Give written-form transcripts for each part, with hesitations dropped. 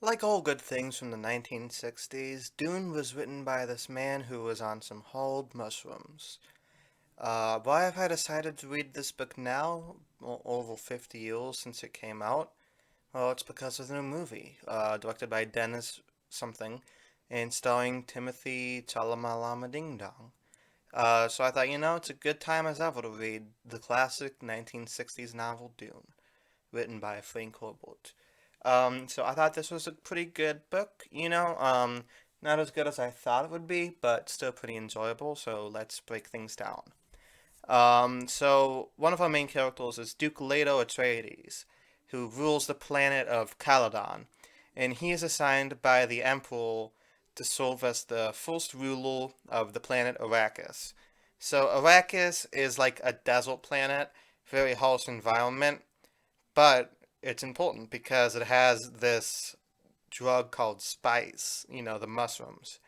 Like all good things from the 1960s, Dune was written by this man who was on some hulled mushrooms. Why have I decided to read this book now, over 50 years since it came out? Well, it's because of the new movie, directed by Dennis something, and starring Timothy Chalamalama Ding Dong. So I thought, it's a good time as ever to read the classic 1960s novel Dune, written by Frank Herbert. So I thought this was a pretty good book, not as good as I thought it would be, but still pretty enjoyable, so let's break things down. So one of our main characters is Duke Leto Atreides, who rules the planet of Caladan, and he is assigned by the Emperor to serve as the first ruler of the planet Arrakis. So Arrakis is like a desert planet, very harsh environment, but it's important because it has this drug called spice, the mushrooms.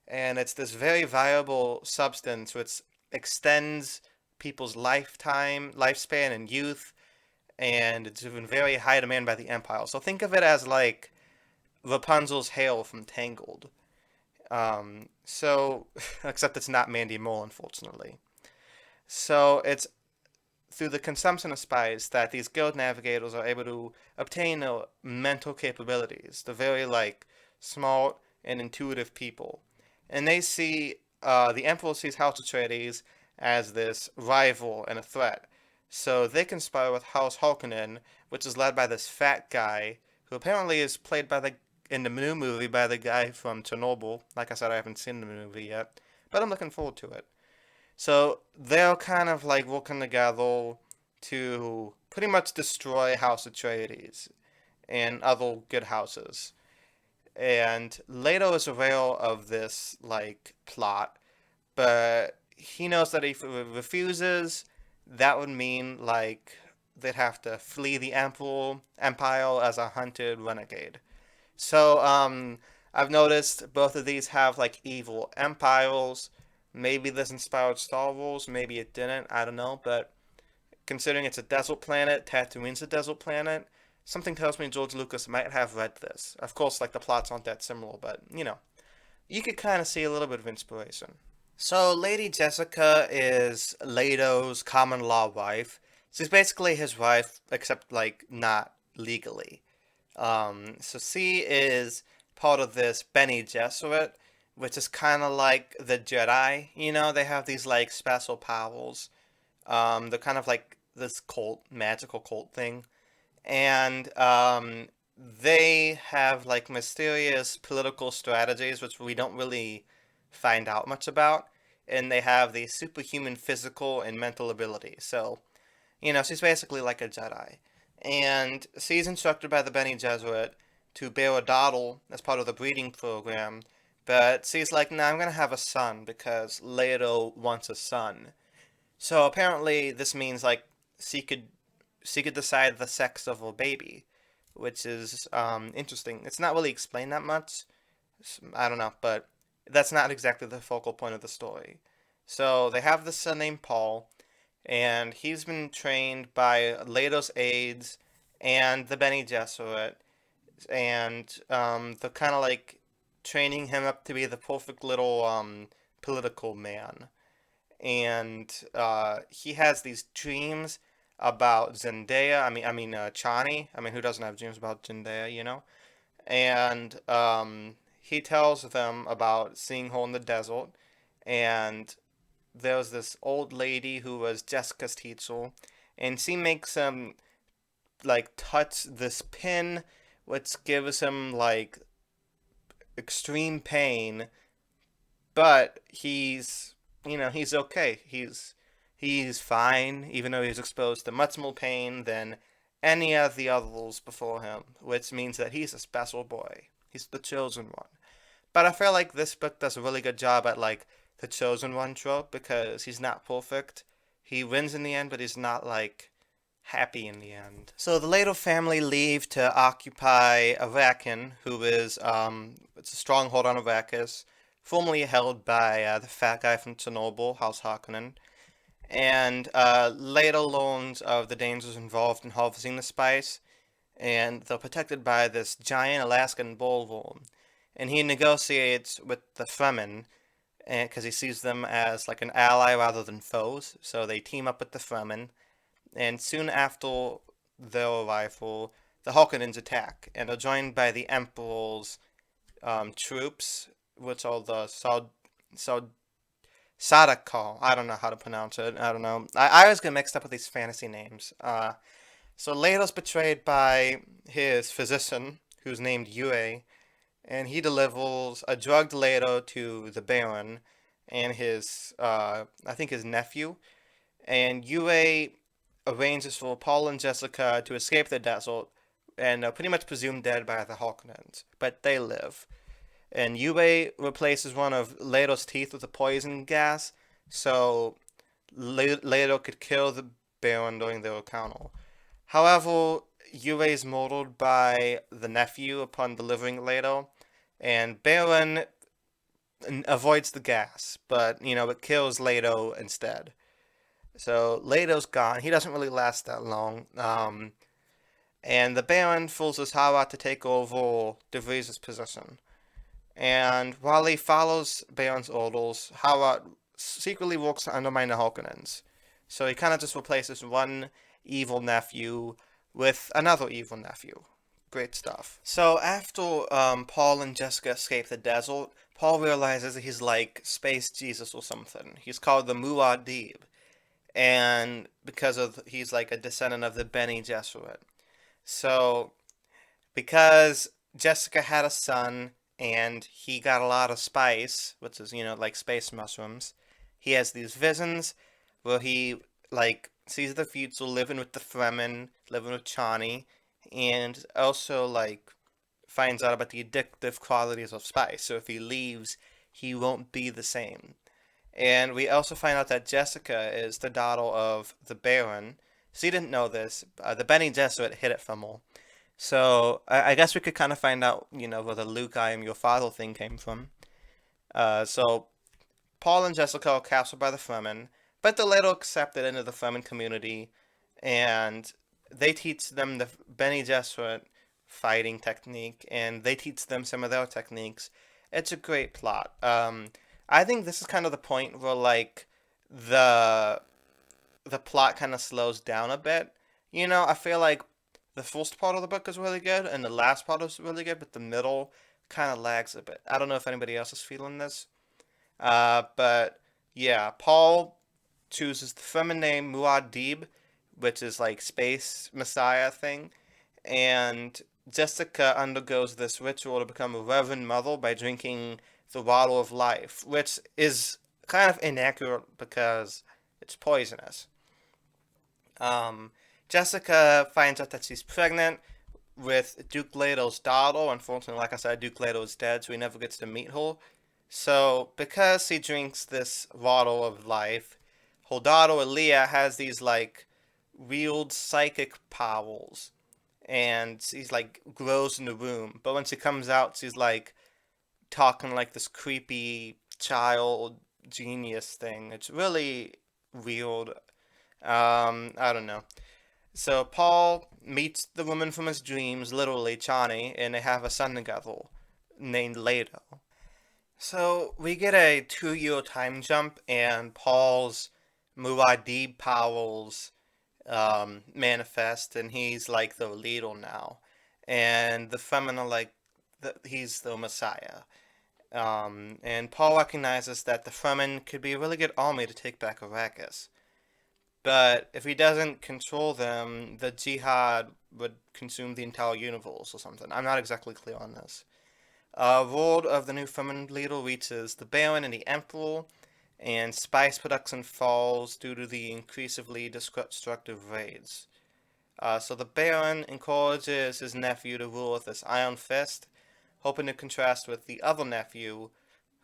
And it's this very viable substance which extends people's lifespan, and youth, and it's in very high demand by the Empire. So think of it as like Rapunzel's hair from Tangled. So, except it's not Mandy Moore, unfortunately. So it's through the consumption of spice that these guild navigators are able to obtain mental capabilities. They're very like smart and intuitive people, and they see the Emperor sees House Atreides as this rival and a threat. So they conspire with House Harkonnen, which is led by this fat guy who apparently is played by the in the new movie by the guy from Chernobyl. Like I said, I haven't seen the movie yet, but I'm looking forward to it. So they're kind of like working together to pretty much destroy House Atreides and other good houses. And Leto is aware of this like plot, but he knows that if he refuses, that would mean like they'd have to flee the empire as a hunted renegade. So, I've noticed both of these have like evil empires. Maybe this inspired Star Wars, maybe it didn't, I don't know, but considering it's a desert planet, Tatooine's a desert planet, something tells me George Lucas might have read this. Of course, like the plots aren't that similar, but you could kind of see a little bit of inspiration. So, Lady Jessica is Leto's common law wife. She's basically his wife, except like not legally. So she is part of this Bene Gesserit, which is kind of like the Jedi. They have these like special powers. They're kind of like this cult, magical cult thing, and they have like mysterious political strategies, which we don't really find out much about. And they have the superhuman physical and mental ability. So, she's basically like a Jedi. And she's instructed by the Bene Gesserit to bear a daughter as part of the breeding program. But she's like, nah, I'm going to have a son because Leto wants a son. So apparently this means like she could she could decide the sex of her baby, which is interesting. It's not really explained that much. I don't know, but that's not exactly the focal point of the story. So they have this son named Paul, and he's been trained by Leto's aides and the Bene Gesserit, and they're kind of like training him up to be the perfect little political man. And he has these dreams about Zendaya. I mean, Chani. I mean, who doesn't have dreams about Zendaya? And he tells them about seeing her in the desert, and there was this old lady who was Jessica's teacher, and she makes him like touch this pin, which gives him like extreme pain, but he's okay. He's fine, even though he's exposed to much more pain than any of the others before him, which means that he's a special boy. He's the chosen one. But I feel like this book does a really good job at like the chosen one trope because he's not perfect. He wins in the end, but he's not like happy in the end. So the Leto family leave to occupy Arakan, who is it's a stronghold on Arrakis, formerly held by the fat guy from Chernobyl, House Harkonnen. And Leto learns of the dangers involved in harvesting the spice, and they're protected by this giant Alaskan bullworm. And he negotiates with the Fremen, and because he sees them as like an ally rather than foes. So they team up with the Fremen, and soon after their arrival, the Harkonnens attack and are joined by the Emperor's troops, which are the Sadakar. I don't know how to pronounce it. I don't know. I always get mixed up with these fantasy names. So Leto's betrayed by his physician, who's named Yue, and he delivers a drugged Leto to the Baron and I think his nephew. And Yue arranges for Paul and Jessica to escape the desert and are pretty much presumed dead by the Harkonnens, but they live. And Yue replaces one of Leto's teeth with a poison gas, so Leto could kill the Baron during their encounter. However, Yue is murdered by the nephew upon delivering Leto, and Baron avoids the gas, but it kills Leto instead. So Leto's gone. He doesn't really last that long. And the Baron forces Hara to take over De Vries's position. And while he follows Baron's orders, Hara secretly works to undermine the Harkonnens. So he kind of just replaces one evil nephew with another evil nephew. Great stuff. So after Paul and Jessica escape the desert, Paul realizes he's like Space Jesus or something. He's called the Muad'Dib, and he's like a descendant of the Bene Gesserit. So because Jessica had a son and he got a lot of spice, which is like space mushrooms, he has these visions where he like sees the future living with the Fremen, living with Chani, and also like finds out about the addictive qualities of spice. So if he leaves, he won't be the same. And we also find out that Jessica is the daughter of the Baron. She didn't know this. The Bene Gesserit hid it from her. So I guess we could kind of find out, where the Luke "I am your father" thing came from. So Paul and Jessica are captured by the Fremen, but they're later accepted into the Fremen community, and they teach them the Bene Gesserit fighting technique, and they teach them some of their techniques. It's a great plot. I think this is kind of the point where like the the plot kind of slows down a bit. I feel like the first part of the book is really good and the last part is really good, but the middle kind of lags a bit. I don't know if anybody else is feeling this. But yeah, Paul chooses the feminine name Muad'Dib, which is like space messiah thing, and Jessica undergoes this ritual to become a Reverend Mother by drinking the water of life, which is kind of inaccurate because it's poisonous. Um, Jessica finds out that she's pregnant with Duke Leto's daughter. Unfortunately, like I said, Duke Leto is dead, so he never gets to meet her. So, because she drinks this water of life, her daughter Aaliyah has these like weird psychic powers, and she's like grows in the room. But when she comes out, she's like talking like this creepy child genius thing. It's really weird. I don't know. So Paul meets the woman from his dreams, literally Chani, and they have a son together named Leto. So we get a 2-year time jump, and Paul's Muad'Dib powers manifest, and he's like the leader now. And the Fremen are like, he's the Messiah. And Paul recognizes that the Fremen could be a really good army to take back Arrakis. But if he doesn't control them, the Jihad would consume the entire universe or something. I'm not exactly clear on this. Word of the new Fremen leader reaches the Baron and the Emperor, and spice production falls due to the increasingly destructive raids. So the Baron encourages his nephew to rule with this iron fist, hoping to contrast with the other nephew,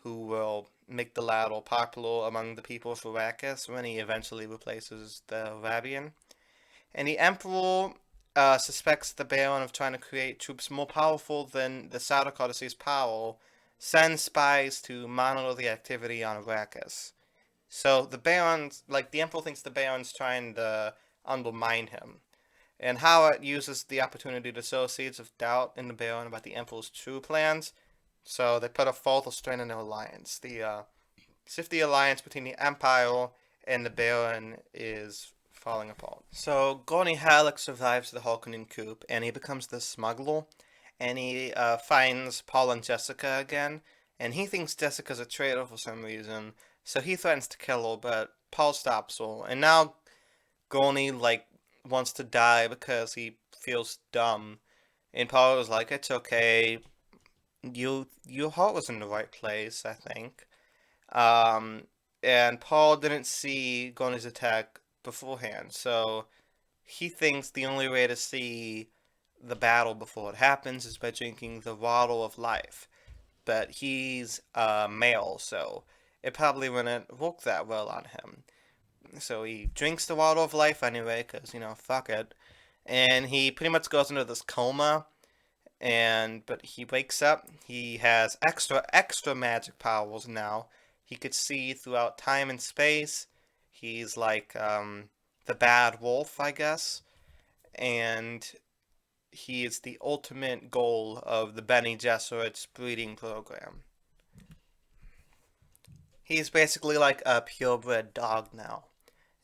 who will make the latter popular among the people of Arrakis when he eventually replaces the Rabian. And the Emperor suspects the Baron of trying to create troops more powerful than the Sardaukar to seize power, sends spies to monitor the activity on Arrakis. So the Baron's, like, the Emperor thinks the Baron's trying to undermine him. And Howard uses the opportunity to sow seeds of doubt in the Baron about the Emperor's true plans. So they put a fatal strain in their alliance. The alliance between the Empire and the Baron is falling apart. So Gorny Halleck survives the Harkonnen coup, and he becomes the smuggler, and he finds Paul and Jessica again, and he thinks Jessica's a traitor for some reason, so he threatens to kill her, but Paul stops her, and now Gorny wants to die because he feels dumb, and Paul was like, "It's okay, your heart was in the right place, I think." Um, and Paul didn't see Gorny's attack beforehand, so he thinks the only way to see the battle before it happens is by drinking the water of life. But he's male, so it probably wouldn't work that well on him. So he drinks the water of life anyway, because, fuck it. And he pretty much goes into this coma, but he wakes up. He has extra magic powers now. He could see throughout time and space. He's like the bad wolf, I guess, and he is the ultimate goal of the Bene Gesserit's breeding program. He's basically like a purebred dog now,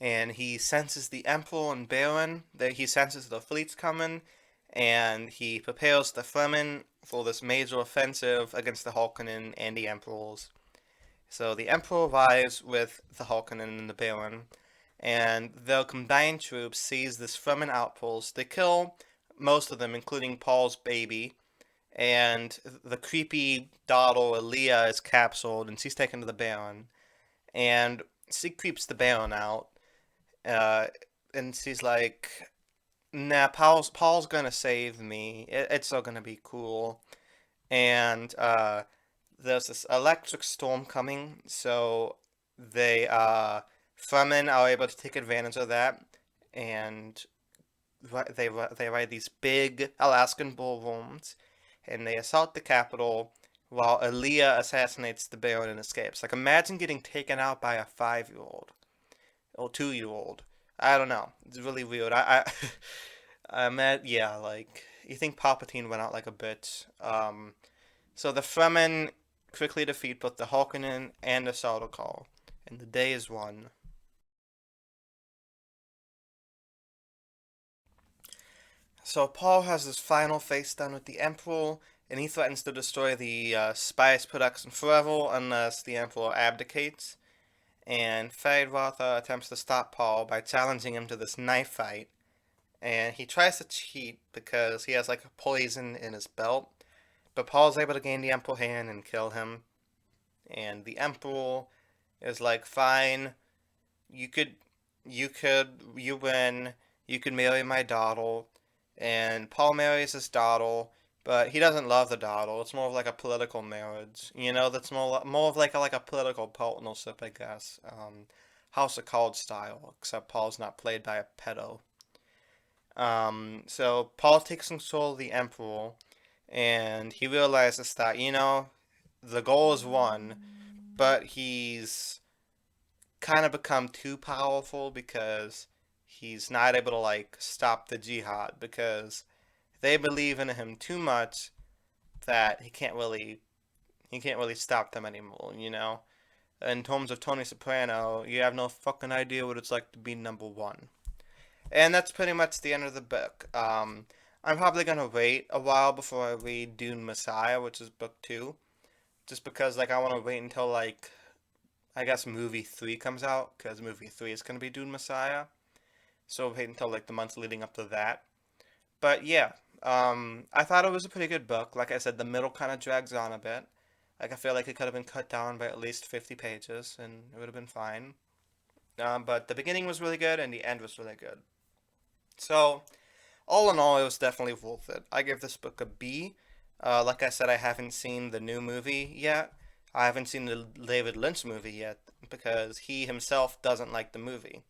and he senses the Emperor and Baron. That he senses the fleet's coming, and he prepares the Fremen for this major offensive against the Harkonnen and the Emperors. So the Emperor arrives with the Harkonnen and the Baron, and their combined troops seize this Fremen outpost. They kill most of them, including Paul's baby, and the creepy daughter Aaliyah is captured, and she's taken to the Baron, and she creeps the Baron out, uh, and she's like, "Nah, Paul's gonna save me. It's all gonna be cool." And there's this electric storm coming, so Fremen are able to take advantage of that, and they ride these big Alaskan bullrooms, and they assault the capital while Aaliyah assassinates the Baron and escapes. Like, imagine getting taken out by a 5-year-old or 2-year-old. I don't know. It's really weird. I'm at, yeah, like, you think Palpatine went out like a bitch. So the Fremen quickly defeat both the Harkonnen and the Sardaukar, and the day is won. So Paul has his final face down with the Emperor, and he threatens to destroy the spice production forever unless the Emperor abdicates. And Feyd-Rautha attempts to stop Paul by challenging him to this knife fight, and he tries to cheat because he has like a poison in his belt, but Paul's able to gain the Emperor hand and kill him, and the Emperor is like, "Fine, you could, you win, you could marry my daughter," and Paul marries his daughter, but he doesn't love the daughter. It's more of like a political marriage, that's more of like a political partnership, I guess. House of Cards style, except Paul's not played by a pedo. So Paul takes control of the Emperor, and he realizes that, the goal is won, but he's kind of become too powerful because he's not able to like stop the jihad because they believe in him too much that he can't really stop them anymore. In terms of Tony Soprano, you have no fucking idea what it's like to be number one. And that's pretty much the end of the book. I'm probably gonna wait a while before I read Dune Messiah, which is book two, just because like I want to wait until like I guess movie three comes out, because movie three is gonna be Dune Messiah. So wait until like the months leading up to that. But yeah, I thought it was a pretty good book. Like I said, the middle kind of drags on a bit. Like I feel like it could have been cut down by at least 50 pages, and it would have been fine. But the beginning was really good, and the end was really good. So all in all, it was definitely worth it. I give this book a B. Like I said, I haven't seen the new movie yet. I haven't seen the David Lynch movie yet because he himself doesn't like the movie.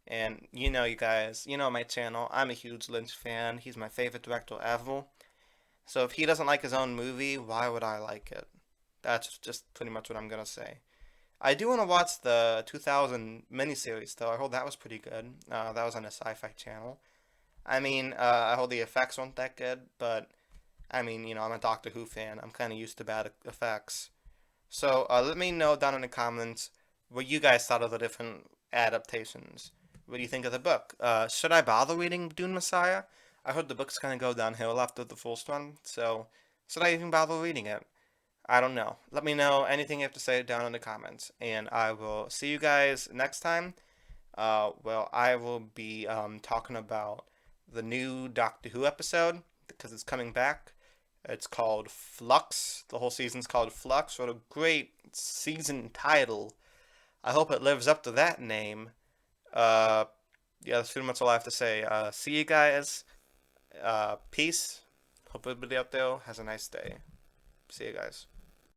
And you guys, my channel. I'm a huge Lynch fan. He's my favorite director ever. So if he doesn't like his own movie, why would I like it? That's just pretty much what I'm gonna say. I do want to watch the 2000 miniseries though. I heard that was pretty good. That was on a Sci-Fi channel. I mean, I heard the effects weren't that good, but I mean, I'm a Doctor Who fan. I'm kind of used to bad effects. So let me know down in the comments what you guys thought of the different adaptations. What do you think of the book? Should I bother reading Dune Messiah? I heard the book's gonna go downhill after the first one, so should I even bother reading it? I don't know. Let me know anything you have to say down in the comments, and I will see you guys next time. Well, I will be talking about the new Doctor Who episode because it's coming back. It's called Flux. The whole season's called Flux. What a great season title. I hope it lives up to that name. Uh, yeah, that's pretty much all I have to say. See you guys. Peace. Hope everybody out there has a nice day. See you guys.